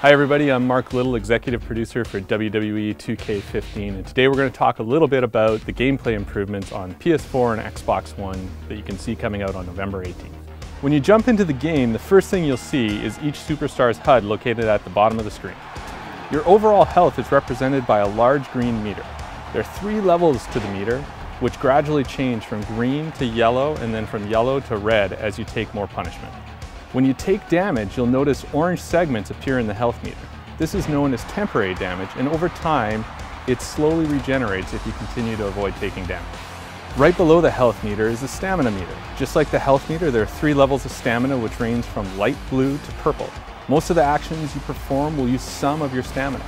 Hi everybody, I'm Mark Little, Executive Producer for WWE 2K15, and today we're going to talk a little bit about the gameplay improvements on PS4 and Xbox One that you can see coming out on November 18th. When you jump into the game, the first thing you'll see is each superstar's HUD located at the bottom of the screen. Your overall health is represented by a large green meter. There are 3 levels to the meter, which gradually change from green to yellow and then from yellow to red as you take more punishment. When you take damage, you'll notice orange segments appear in the health meter. This is known as temporary damage, and over time, it slowly regenerates if you continue to avoid taking damage. Right below the health meter is the stamina meter. Just like the health meter, there are 3 levels of stamina which range from light blue to purple. Most of the actions you perform will use some of your stamina.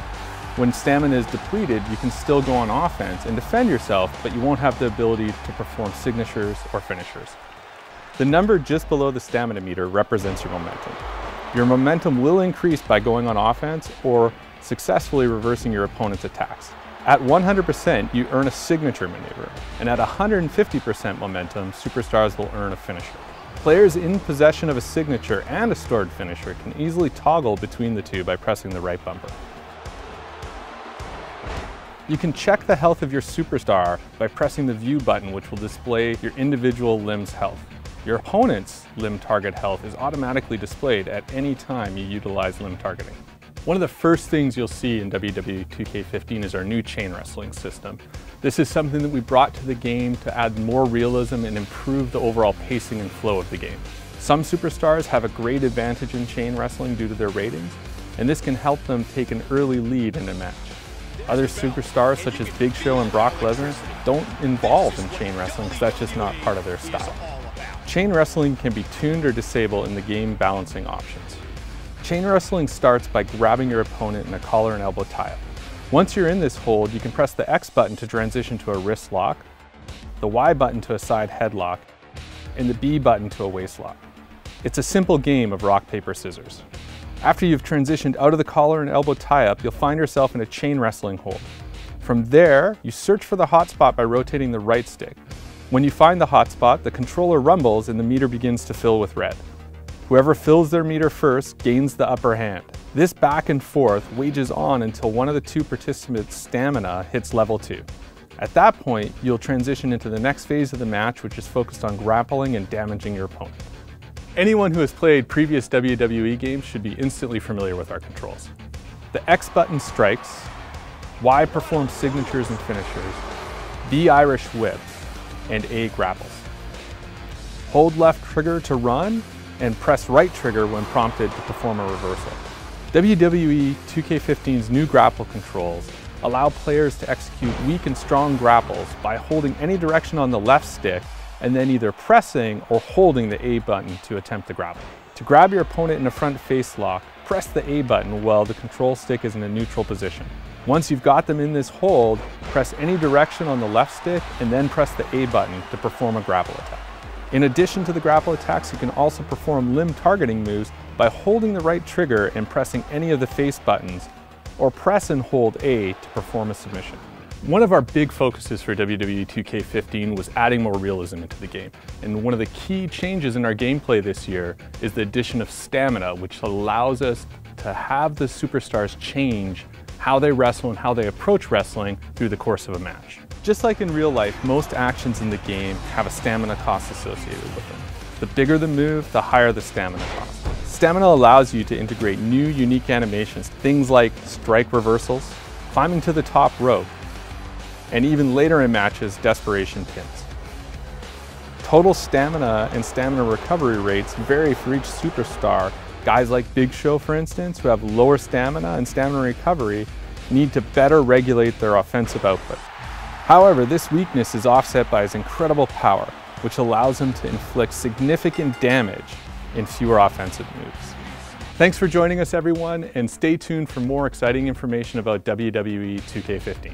When stamina is depleted, you can still go on offense and defend yourself, but you won't have the ability to perform signatures or finishers. The number just below the stamina meter represents your momentum. Your momentum will increase by going on offense or successfully reversing your opponent's attacks. At 100%, you earn a signature maneuver, and at 150% momentum, superstars will earn a finisher. Players in possession of a signature and a stored finisher can easily toggle between the two by pressing the right bumper. You can check the health of your superstar by pressing the view button, which will display your individual limb's health. Your opponent's limb target health is automatically displayed at any time you utilize limb targeting. One of the first things you'll see in WWE 2K15 is our new chain wrestling system. This is something that we brought to the game to add more realism and improve the overall pacing and flow of the game. Some superstars have a great advantage in chain wrestling due to their ratings, and this can help them take an early lead in a match. Other superstars such as Big Show and Brock Lesnar don't involve in chain wrestling because that's just not part of their style. Chain wrestling can be tuned or disabled in the game balancing options. Chain wrestling starts by grabbing your opponent in a collar and elbow tie-up. Once you're in this hold, you can press the X button to transition to a wrist lock, the Y button to a side headlock, and the B button to a waist lock. It's a simple game of rock, paper, scissors. After you've transitioned out of the collar and elbow tie-up, you'll find yourself in a chain wrestling hold. From there, you search for the hot spot by rotating the right stick. When you find the hot spot, the controller rumbles and the meter begins to fill with red. Whoever fills their meter first gains the upper hand. This back and forth wages on until one of the 2 participants' stamina hits level 2. At that point, you'll transition into the next phase of the match, which is focused on grappling and damaging your opponent. Anyone who has played previous WWE games should be instantly familiar with our controls. The X button strikes, Y performs signatures and finishers, B Irish whips, and A grapples. Hold left trigger to run, and press right trigger when prompted to perform a reversal. WWE 2K15's new grapple controls allow players to execute weak and strong grapples by holding any direction on the left stick and then either pressing or holding the A button to attempt the grapple. To grab your opponent in a front face lock, press the A button while the control stick is in a neutral position. Once you've got them in this hold, press any direction on the left stick and then press the A button to perform a grapple attack. In addition to the grapple attacks, you can also perform limb targeting moves by holding the right trigger and pressing any of the face buttons, or press and hold A to perform a submission. One of our big focuses for WWE 2K15 was adding more realism into the game. And one of the key changes in our gameplay this year is the addition of stamina, which allows us to have the superstars change how they wrestle and how they approach wrestling through the course of a match. Just like in real life, most actions in the game have a stamina cost associated with them. The bigger the move, the higher the stamina cost. Stamina allows you to integrate new, unique animations, things like strike reversals, climbing to the top rope, and even later in matches, desperation pins. Total stamina and stamina recovery rates vary for each superstar. Guys like Big Show, for instance, who have lower stamina and stamina recovery, need to better regulate their offensive output. However, this weakness is offset by his incredible power, which allows him to inflict significant damage in fewer offensive moves. Thanks for joining us, everyone, and stay tuned for more exciting information about WWE 2K15.